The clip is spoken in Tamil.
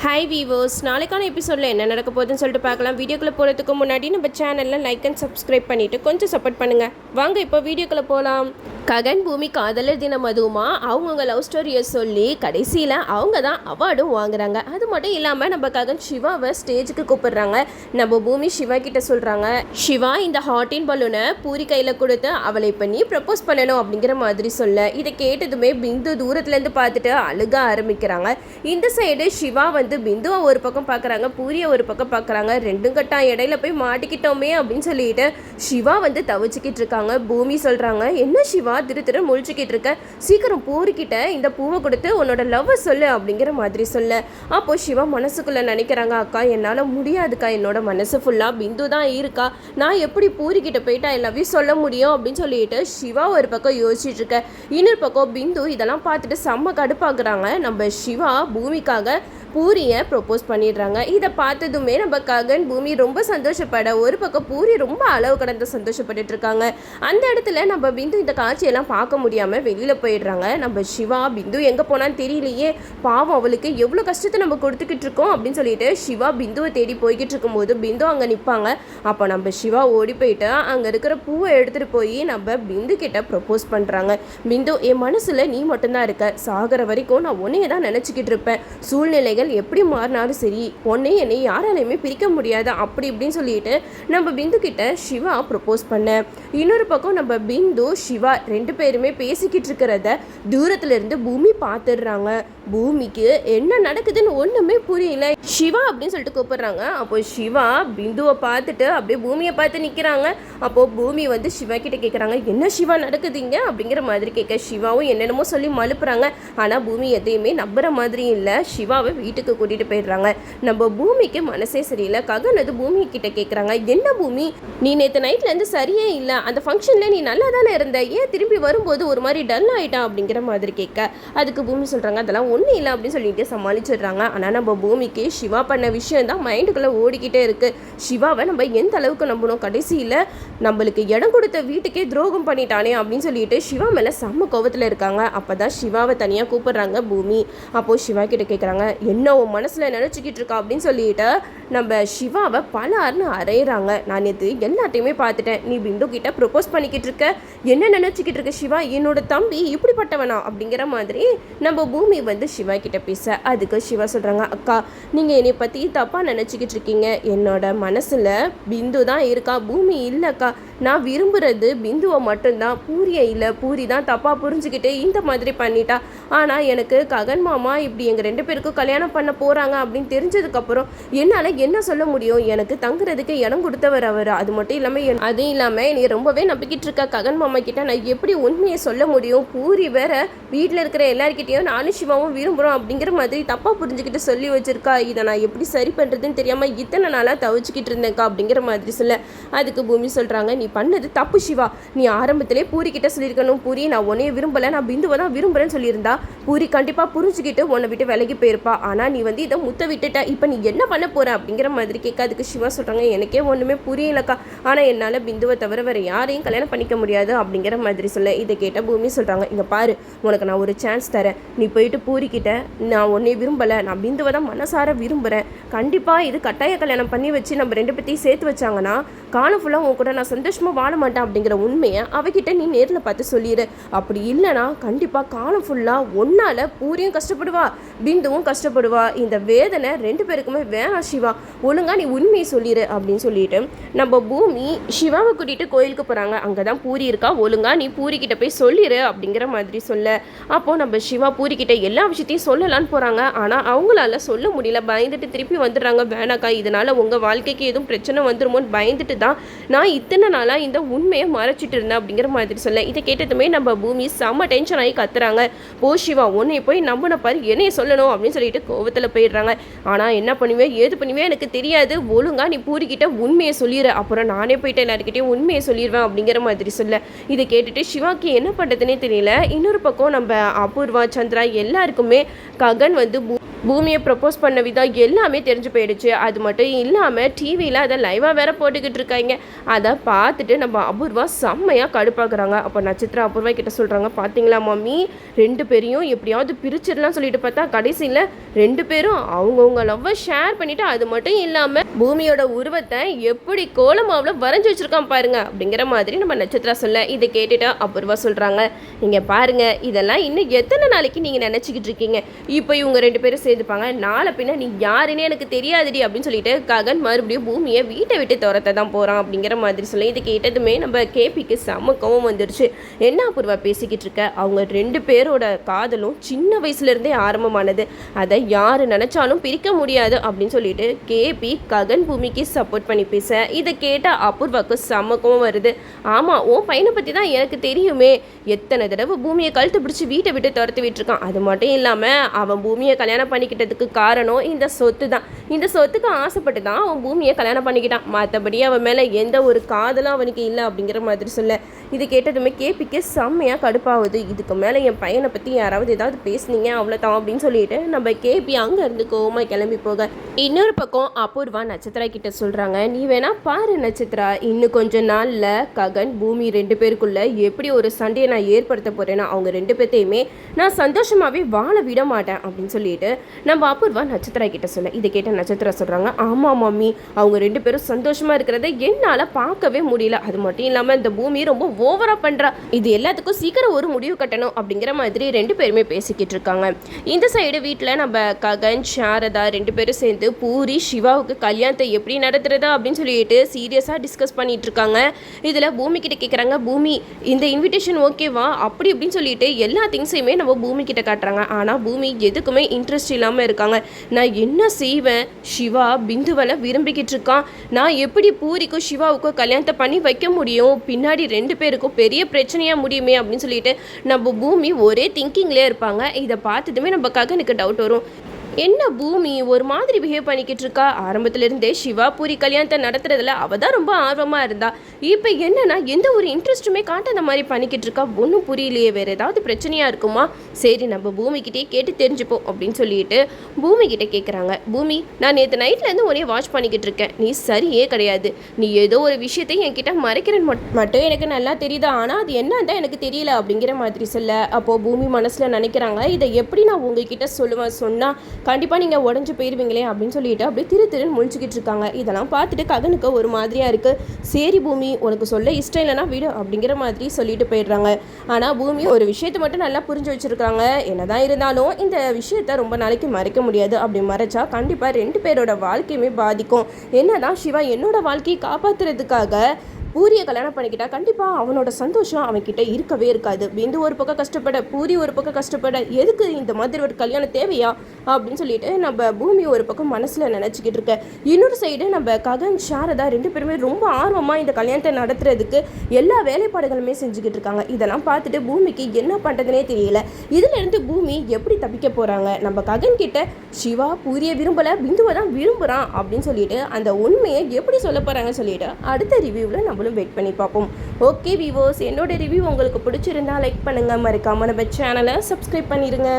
ஹாய் வீவர்ஸ், நாளைக்கான எபிசோடில் என்ன நடக்க போகுதுன்னு சொல்லிட்டு பார்க்கலாம். வீடியோக்குள்ளே போகிறதுக்கு முன்னாடி நம்ம சேனலில் லைக் அண்ட் சப்ஸ்கிரைப் பண்ணிவிட்டு கொஞ்சம் சப்போர்ட் பண்ணுங்கள். வாங்க இப்போ வீடியோக்குள்ளே போகலாம். ககன் பூமி காதலர் தினம் அதுவுமா அவங்கவுங்க லவ் ஸ்டோரியை சொல்லி கடைசியில் அவங்க தான் அவார்டும் வாங்குறாங்க. அது மட்டும் இல்லாமல் நம்ம ககன் சிவாவை ஸ்டேஜுக்கு கூப்பிடுறாங்க. நம்ம பூமி சிவா கிட்ட சொல்கிறாங்க, சிவா இந்த ஹாட்டின் பலூனை பூரி கையில் கொடுத்து அவளை இப்போ நீ ப்ரப்போஸ் பண்ணணும் அப்படிங்கிற மாதிரி சொல்ல, இதை கேட்டதுமே பிந்து தூரத்துலேருந்து பார்த்துட்டு அழுக ஆரம்பிக்கிறாங்க. இந்த சைடு சிவா பிந்துவை ஒரு பக்கம் பார்க்குறாங்க, பூரியை ஒரு பக்கம் பார்க்குறாங்க. ரெண்டும் கட்டா இடையில போய் மாட்டிக்கிட்டோமே அப்படின்னு சொல்லிட்டு சிவா தவிச்சுக்கிட்டு இருக்காங்க. பூமி சொல்கிறாங்க, என்ன சிவா திரு முழிச்சுக்கிட்டு இருக்க, சீக்கிரம் பூரிக்கிட்ட இந்த பூவை கொடுத்து உன்னோட லவ்வை சொல்லு அப்படிங்கிற மாதிரி சொல்ல. அப்போ சிவா மனசுக்குள்ளே நினைக்கிறாங்க, அக்கா என்னால் முடியாதுக்கா, என்னோட மனசு ஃபுல்லாக பிந்து தான் இருக்கா, நான் எப்படி பூரிக்கிட்ட போயிட்டா ஐ லவ் யூ சொல்ல முடியும் அப்படின்னு சொல்லிட்டு சிவா ஒரு பக்கம் யோசிச்சுட்டு இருக்க. இன்னொரு பக்கம் பிந்து இதெல்லாம் பார்த்துட்டு செம்ம கடுப்பாக்குறாங்க. நம்ம சிவா பூமிக்காக பூரியை ப்ரொப்போஸ் பண்ணிடுறாங்க. இதை பார்த்ததுமே நம்ம ககன் பூமி ரொம்ப சந்தோஷப்பட, ஒரு பக்கம் பூரி ரொம்ப அளவு கடந்து சந்தோஷப்பட்டுட்டு இருக்காங்க. அந்த இடத்துல நம்ம பிந்து இந்த காட்சியெல்லாம் பார்க்க முடியாமல் வெளியில் போயிடுறாங்க. நம்ம சிவா பிந்து எங்கே போனான்னு தெரியலையே, பாவம் அவளுக்கு எவ்வளோ கஷ்டத்தை நம்ம கொடுத்துக்கிட்டு இருக்கோம் அப்படின்னு சொல்லிட்டு சிவா பிந்துவை தேடி போய்கிட்டு இருக்கும்போது பிந்து அங்கே நிற்பாங்க. அப்போ நம்ம சிவா ஓடி போயிட்டு அங்கே இருக்கிற பூவை எடுத்துகிட்டு போய் நம்ம பிந்து கிட்ட ப்ரொப்போஸ் பண்ணுறாங்க. பிந்து, என் மனசில் நீ மட்டும்தான் இருக்க, சாகிற வரைக்கும் நான் உன்னையே தான் நினச்சிக்கிட்டு இருப்பேன், சூழ்நிலைகள் எப்படி மாறினாலும் சரி உன்னை என்னை யாராலையுமே பிரிக்க முடியாது அப்படி இப்படின்னு சொல்லிட்டு நம்ம பிந்து கிட்ட சிவா ப்ரொப்போஸ் பண்ண. இன்னொரு பக்கம் நம்ம பிந்து சிவா ரெண்டு பேருமே பேசிக்கிட்டு இருக்கிறத தூரத்துல இருந்து பூமி பார்த்துடுறாங்க. பூமிக்கு என்ன நடக்குதுன்னு ஒண்ணுமே புரியல. சிவா அப்படின்னு சொல்லிட்டு கூப்பிடுறாங்க. அப்போ சிவா பிந்துவை பார்த்துட்டு அப்படியே பூமியை பார்த்து நிற்கிறாங்க. அப்போ பூமி சிவா கிட்ட கேட்குறாங்க, என்ன சிவா நடக்குதுங்க அப்படிங்கிற மாதிரி கேட்க, சிவாவும் என்னென்னமோ சொல்லி மழுப்புறாங்க. ஆனால் பூமி எதையுமே நம்புற மாதிரி இல்லை. சிவாவை வீட்டுக்கு கூட்டிகிட்டு போயிடுறாங்க. நம்ம பூமிக்கு மனசே சரியில்லை. ககன் பூமி கிட்ட கேட்குறாங்க, என்ன பூமி நீ நேற்று நைட்லேருந்து சரியே இல்லை, அந்த ஃபங்க்ஷனில் நீ நல்லா தானே இருந்த, ஏன் திரும்பி வரும்போது ஒரு மாதிரி டல் ஆகிட்டான் அப்படிங்கிற மாதிரி கேட்க, அதுக்கு பூமி சொல்கிறாங்க, அதெல்லாம் ஒன்றும் இல்லை அப்படின்னு சொல்லிட்டு சமாளிச்சிடுறாங்க. ஆனால் நம்ம பூமிக்கு சிவா பண்ண விஷயம் தான் மைண்டுக்குள்ளே ஓடிக்கிட்டே இருக்குது. சிவாவை நம்ம எந்த அளவுக்கு நம்பணும், கடைசியில் நம்மளுக்கு இடம் கொடுத்த வீட்டுக்கே துரோகம் பண்ணிட்டானே அப்படின்னு சொல்லிட்டு சிவா மேலே செம்ம கோவத்தில் இருக்காங்க. அப்போ தான் சிவாவை தனியாக கூப்பிடுறாங்க பூமி. அப்போது சிவா கிட்ட கேட்குறாங்க, என்ன உன் மனசில் நினச்சிக்கிட்டு இருக்கா அப்படின்னு சொல்லிட்டு நம்ம சிவாவை பலார்னு அரைகிறாங்க. நான் நேற்று எல்லாத்தையுமே பார்த்துட்டேன், நீ பிந்து கிட்ட ப்ரொப்போஸ் பண்ணிக்கிட்டு இருக்க, என்ன நினச்சிக்கிட்டு இருக்க சிவா, என்னோட தம்பி இப்படிப்பட்டவனா அப்படிங்கிற மாதிரி நம்ம பூமி சிவா கிட்ட பேச, அதுக்கு சிவா சொல்கிறாங்க, அக்கா நீங்கள் என்னை பற்றி தப்பாக நினச்சிக்கிட்டு இருக்கீங்க, என்னோட மனசில் பிந்து தான் இருக்கா, பூமி இல்லைக்கா, நான் விரும்புகிறது பிந்துவை மட்டும்தான், பூரியை இல்லை, பூரி தான் தப்பாக புரிஞ்சுக்கிட்டு இந்த மாதிரி பண்ணிட்டா. ஆனால் எனக்கு ககன் மாமா இப்படி எங்கள் ரெண்டு பேருக்கும் கல்யாணம் பண்ண போகிறாங்க அப்படின்னு தெரிஞ்சதுக்கப்புறம் என்னால் என்ன சொல்ல முடியும், எனக்கு தங்குறதுக்கு இடம் கொடுத்தவர் அவர், அது மட்டும் இல்லாமல் நீ ரொம்பவே நம்பிக்கிட்டு இருக்க ககன் மாமா கிட்ட நான் எப்படி உண்மையை சொல்ல முடியும், பூரி வேற வீட்டில் இருக்கிற எல்லாருக்கிட்டையும் நானும் சிவாவும் விரும்புகிறோம் அப்படிங்கிற மாதிரி தப்பாக புரிஞ்சுக்கிட்டு சொல்லி வச்சிருக்கா, இதை நான் எப்படி சரி பண்ணுறதுன்னு தெரியாமல் இத்தனை நாளாக தவிச்சுக்கிட்டு இருந்தேன்க்கா அப்படிங்கிற மாதிரி சொல்ல, அதுக்கு பூமி சொல்கிறாங்க, நீ பண்ணது தப்பு சிவா, நீ ஆரம்பத்திலே பூரி கிட்ட சொல்லியிருக்கணும், பூரி நான் உன்னைய விரும்பலை, நான் பிந்துவை தான் விரும்புகிறேன்னு சொல்லியிருந்தா பூரி கண்டிப்பாக புரிஞ்சுக்கிட்டு உன்னை விட்டு விலகி போயிருப்பா. ஆனால் நீ இதை முத்த விட்டுட்ட, இப்போ நீ என்ன பண்ண போகிற அப்படிங்கிற மாதிரி கேட்க, அதுக்கு சிவா சொல்கிறாங்க, எனக்கே ஒன்றுமே புரியலக்கா, ஆனால் என்னால் பிந்துவை தவிர வேறு யாரையும் கல்யாணம் பண்ணிக்க முடியாது அப்படிங்கிற மாதிரி சொல்ல, இதை கேட்டால் பூமி சொல்கிறாங்க, இங்கே பாரு உனக்கு நான் ஒரு சான்ஸ் தரேன், நீ போயிட்டு பூரிக்கிட்ட நான் உன்னை விரும்பலை, நான் பிந்துவை தான் மனசார விரும்புகிறேன், கண்டிப்பாக இது கட்டாய கல்யாணம் பண்ணி வச்சு நம்ம ரெண்டு பேர்த்தையும் சேர்த்து வச்சாங்கன்னா காலம் ஃபுல்லாக உன் கூட நான் சந்தோஷமாக வாழ மாட்டேன் அப்படிங்கிற உண்மையை அவகிட்ட நீ நேரில் பார்த்து சொல்லிடு, அப்படி இல்லைனா கண்டிப்பாக காலம் ஃபுல்லாக ஒன்னால் பூரியும் கஷ்டப்படுவா பிந்துவும் கஷ்டப்படுவா, இந்த வேதனை ரெண்டு பேருக்குமே வேணாம் சிவா, ஒழுங்கா நீ உண்மையை சொல்லிடு அப்படின்னு சொல்லிட்டு நம்ம பூமி சிவாவை கூட்டிகிட்டு கோயிலுக்கு போகிறாங்க. அங்கே தான் பூரி இருக்கா, ஒழுங்கா நீ பூரிக்கிட்ட போய் சொல்லிடு அப்படிங்கிற மாதிரி சொல்ல, அப்போது நம்ம சிவா பூரிக்கிட்ட எல்லா விஷயத்தையும் சொல்லலான்னு போகிறாங்க. ஆனால் அவங்களால சொல்ல முடியல, பயந்துட்டு திருப்பி வந்துடுறாங்க, வேணாக்கா இதனால் உங்கள் வாழ்க்கைக்கு எதுவும் பிரச்சனை வந்துருமோன்னு பயந்துட்டு தான் நான் இத்தனை நாளாக இந்த உண்மையை மறைச்சிட்டு இருந்தேன் அப்படிங்கிற மாதிரி சொல்ல, இதை கேட்டதுமே நம்ம பூமி செம்ம டென்ஷன் ஆகி கத்துறாங்க, போ சிவா உன்னை போய் நம்பின பாரு, என்னைய சொல்லணும் அப்படின்னு சொல்லிட்டு கோவத்தில் போயிடுறாங்க. ஆனால் என்ன பண்ணுவேன் ஏது பண்ணுவேன் எனக்கு தெரியாது, ஒழுங்கா நீ பூரிக்கிட்ட உண்மையை சொல்லிடுற, அப்புறம் நானே போயிட்டு எல்லாருக்கிட்டையும் உண்மையை சொல்லிடுவேன் அப்படிங்கிற மாதிரி சொல்ல, இதை கேட்டுட்டு சிவாக்கு என்ன பண்ணுறதுனே தெரியல. இன்னொரு பக்கம் நம்ம அபூர்வா சந்திரா எல்லாருக்குமே ககன் பூமியை ப்ரப்போஸ் பண்ண விதம் எல்லாமே தெரிஞ்சு போயிடுச்சு. அது மட்டும் இல்லாமல் டிவியில் அதை லைவாக வேற போட்டுக்கிட்டு இருக்காங்க. அதை பார்த்துட்டு நம்ம அபூர்வா செம்மையாக கடுப்பாக்குறாங்க. அப்போ நட்சத்திரம் அபூர்வா கிட்ட சொல்கிறாங்க, பார்த்தீங்களா மம்மி, 2 பேரையும் எப்படியாவது பிரிச்சிடலாம் சொல்லிட்டு பார்த்தா கடைசியில் 2 பேரும் அவங்கவுங்க லவ்வை ஷேர் பண்ணிவிட்டு அது மட்டும் இல்லாமல் பூமியோட உருவத்தை எப்படி கோலமாவில் வரைஞ்சி வச்சுருக்கான் பாருங்க அப்படிங்கிற மாதிரி நம்ம நட்சத்திரம் சொல்ல, இதை கேட்டுட்டு அபூர்வா சொல்கிறாங்க, நீங்கள் பாருங்கள், இதெல்லாம் இன்னும் எத்தனை நாளைக்கு நீங்கள் நினச்சிக்கிட்டு இருக்கீங்க? இப்போ இவங்க 2 பேரும் சேர்ந்துப்பாங்க, நாளை பின்ன நீ யாருன்னே எனக்கு தெரியாதுடி அப்படின்னு சொல்லிட்டு ககன் மறுபடியும் பூமியை வீட்டை விட்டு துரத்த தான் போகிறான் அப்படிங்கிற மாதிரி சொல்லி இதை கேட்டதுமே நம்ம கேபிக்கு செம்ம கோவம் வந்துடுச்சு. என்ன அபூர்வா பேசிக்கிட்டு இருக்க? அவங்க 2 பேரோட காதலும் சின்ன வயசுலேருந்தே ஆரம்பமானது, அதை யார் நினச்சாலும் பிரிக்க முடியாது அப்படின்னு சொல்லிட்டு கேபி ககன் பூமிக்கு சப்போர்ட் பண்ணி பேச, இதை கேட்ட அபூர்வாக்கு செம்ம கோவம் வருது. ஆமாம், உன் பையனை பற்றி தான் எனக்கு தெரியுமே, எத்தனை தடவை பூமியை கழுத்து பிடிச்சி வீட்டை விட்டு துரத்து விட்டுருக்கான். அது மட்டும் இல்லாமல் அவன் பூமியை கல்யாணம் பண்ணிக்கிட்டதுக்கு காரணம் இந்த சொத்து தான். இந்த சொத்துக்கு ஆசைப்பட்டு தான் அவன் பூமியை கல்யாணம் பண்ணிக்கிட்டான். மற்றபடி அவன் மேலே எந்த ஒரு காதலும் அவனுக்கு இல்லை அப்படிங்கிற மாதிரி சொல்ல, இது கேட்டதுமே கேபிக்கு செம்மையாக கடுப்பாகுது. இதுக்கு மேலே என் பையனை பற்றி யாராவது ஏதாவது பேசுனீங்க அவ்வளோதான் அப்படின்னு சொல்லிட்டு நம்ம கேபி அங்கேருந்து கோவமாக கிளம்பி போக, இன்னொரு பக்கம் அபூர்வா நட்சத்திரா கிட்ட சொல்கிறாங்க, நீ வேணா பாரு நட்சத்திரா, இன்னும் கொஞ்ச நாளில் ககன் பூமி 2 பேருக்குள்ள எப்படி ஒரு சண்டையை நான் ஏற்படுத்த போகிறேன்னா அவங்க 2 பேர்த்தையுமே நான் சந்தோஷமாகவே வாழ விட மாட்டேன் அப்படின்னு சொல்லிட்டு நம்ம அபூர்வா நட்சத்திரா கிட்ட சொல்ல, இதை கேட்ட நட்சத்திரா சொல்கிறாங்க, ஆமாம் மம்மி, அவங்க 2 பேரும் சந்தோஷமாக இருக்கிறத என்னால் பார்க்கவே முடியல. அது மட்டும் இல்லாமல் இந்த பூமி ரொம்ப ஓவராக பண்ணுறா, இது எல்லாத்துக்கும் சீக்கிரம் ஒரு முடிவு கட்டணும் அப்படிங்கிற மாதிரி 2 பேருமே பேசிக்கிட்டு இருக்காங்க. இந்த சைடு வீட்டில் நம்ம ககன் சாரதா 2 பேரும் சேர்ந்து பூரி சிவாவுக்கு கல்யாணத்தை எப்படி நடத்துறதா அப்படின்னு சொல்லிட்டு சீரியஸாக டிஸ்கஸ் பண்ணிட்டு இருக்காங்க. இதில் பூமி கிட்ட கேட்குறாங்க, பூமி இந்த இன்விடேஷன் ஓகேவா அப்படி இப்படின்னு சொல்லிட்டு எல்லா திங்ஸையுமே நம்ம பூமி கிட்ட காட்டுறாங்க. ஆனால் பூமி எதுக்குமே இன்ட்ரெஸ்ட் இல்லாமல் இருக்காங்க. நான் என்ன செய்வேன், சிவா பிந்துவலை விரும்பிக்கிட்டு இருக்கான், நான் எப்படி பூரிக்கும் சிவாவுக்கும் கல்யாணத்தை பண்ணி வைக்க முடியும், பின்னாடி 2 பேருக்கும் பெரிய பிரச்சனையாக முடியுமே அப்படின்னு சொல்லிட்டு நம்ம பூமி ஒரே திங்கிங்லேயே இருப்பாங்க. இதை பார்த்ததுமே நம்ம ககனுக்கு டவுட் வரும், என்ன பூமி ஒரு மாதிரி பிஹேவ் பண்ணிக்கிட்டு இருக்கா, ஆரம்பத்துலேருந்தே சிவா பூரி கல்யாணத்தை நடத்துறதுல அவள் தான் ரொம்ப ஆர்வமாக இருந்தா, இப்போ என்னன்னா எந்த ஒரு இன்ட்ரெஸ்ட்டுமே காட்டாத மாதிரி பண்ணிக்கிட்டு இருக்கா, ஒன்றும் புரியலையே, வேறு ஏதாவது பிரச்சனையாக இருக்குமா, சரி நம்ம பூமிக்கிட்டே கேட்டு தெரிஞ்சுப்போம் அப்படின்னு சொல்லிட்டு பூமிக்கிட்ட கேட்குறாங்க. பூமி, நான் நேற்று நைட்லேருந்து ஒரே வாட்ச் பண்ணிக்கிட்டு இருக்கேன், நீ சரியே கிடையாது, நீ ஏதோ ஒரு விஷயத்தை என்கிட்ட மறைக்கிறேன்னு மட்டும் எனக்கு நல்லா தெரியுது, ஆனால் அது என்னன்னு தான் எனக்கு தெரியல அப்படிங்கிற மாதிரி சொல்ல, அப்போது பூமி மனசில் நினைக்கிறாங்க, இதை எப்படி நான் உங்ககிட்ட சொல்லுவேன், சொன்னால் கண்டிப்பாக நீங்கள் உடஞ்சி போயிடுவீங்களே அப்படின்னு சொல்லிட்டு அப்படியே திருன்னு முழிச்சுக்கிட்டு இருக்காங்க. இதெல்லாம் பார்த்துட்டு ககனுக்கு ஒரு மாதிரியாக இருக்குது. சரி பூமி, உனக்கு சொல்ல இஷ்டம் இல்லைனா விடு அப்படிங்கிற மாதிரி சொல்லிட்டு போயிடுறாங்க. ஆனால் பூமி ஒரு விஷயத்தை மட்டும் நல்லா புரிஞ்சு வச்சுருக்காங்க, என்னதான் இருந்தாலும் இந்த விஷயத்த ரொம்ப நாளைக்கு மறைக்க முடியாது, அப்படி மறைச்சா கண்டிப்பாக 2 பேரோட வாழ்க்கையுமே பாதிக்கும். என்னதான் சிவா என்னோட வாழ்க்கையை காப்பாற்றுறதுக்காக பூரியை கல்யாணம் பண்ணிக்கிட்டா கண்டிப்பாக அவனோட சந்தோஷம் அவன்கிட்ட இருக்கவே இருக்காது. பிந்து ஒரு பக்கம் கஷ்டப்பட, பூரி ஒரு பக்கம் கஷ்டப்பட, எதுக்கு இந்த மாதிரி ஒரு கல்யாணம் தேவையா அப்படின்னு சொல்லிட்டு நம்ம பூமி ஒரு பக்கம் மனசில் நினச்சிக்கிட்டு இருக்க. இன்னொரு சைடு நம்ம ககன் சாரதா 2 பேருமே ரொம்ப ஆர்வமாக இந்த கல்யாணத்தை நடத்துறதுக்கு எல்லா வேலைப்பாடுகளுமே செஞ்சுக்கிட்டு இருக்காங்க. இதெல்லாம் பார்த்துட்டு பூமிக்கு என்ன பண்ணுறதுனே தெரியல. இதிலிருந்து பூமி எப்படி தப்பிக்க போகிறாங்க? நம்ம ககன் கிட்ட சிவா பூரியை விரும்பலை, பிந்துவை தான் விரும்புகிறான் அப்படின்னு சொல்லிட்டு அந்த உண்மையை எப்படி சொல்ல போகிறாங்கன்னு சொல்லிட்டு அடுத்த ரிவ்யூவில் நம்ம வெயிட் பண்ணி பார்ப்போம். ஓகே வியூவர்ஸ், என்னோட ரிவ்யூ உங்களுக்கு பிடிச்சிருந்தா லைக் பண்ணுங்க, மறக்காம நம்ம சேனலை சப்ஸ்கிரைப் பண்ணிடுங்க.